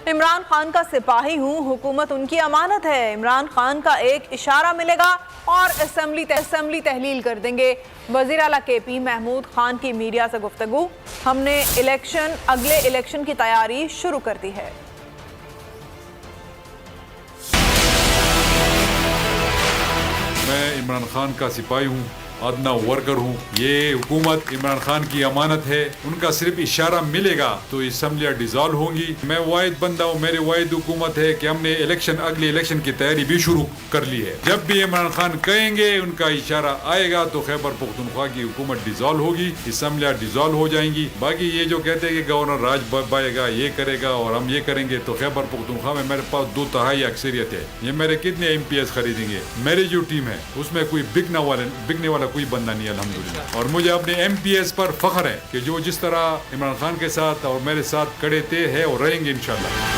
عمران خان کا سپاہی ہوں، حکومت ان کی امانت ہے۔ عمران خان کا ایک اشارہ ملے گا اور اسمبلی تحلیل کر دیں گے۔ وزیر اعلیٰ کے پی محمود خان کی میڈیا سے گفتگو۔ ہم نے اگلے الیکشن کی تیاری شروع کر دی ہے۔ میں عمران خان کا سپاہی ہوں، ادنا ورکر ہوں۔ یہ حکومت عمران خان کی امانت ہے، ان کا صرف اشارہ ملے گا تو اسمبلیاں ڈیزالو ہوں گی۔ میں واحد بندہ ہوں، میری واحد حکومت ہے کہ ہم نے اگلے الیکشن کی تیاری بھی شروع کر لی ہے۔ جب بھی عمران خان کہیں گے، ان کا اشارہ آئے گا تو خیبر پختونخوا کی حکومت ڈیزالو ہوگی، اسمبلیاں ڈیزالو ہو جائیں گی۔ باقی یہ جو کہتے ہیں کہ گورنر راج بائے گا، یہ کرے گا اور ہم یہ کریں گے، تو خیبر پختونخوا میں میرے پاس 2/3 اکثریت ہے۔ یہ میرے کتنے MPs خریدیں گے؟ میری جو ٹیم ہے اس میں کوئی بکنے والا کوئی بندہ نہیں ہے الحمدللہ۔ اور مجھے اپنے MPs پر فخر ہے کہ جو جس طرح عمران خان کے ساتھ اور میرے ساتھ کھڑے تھے ہیں اور رہیں گے انشاءاللہ۔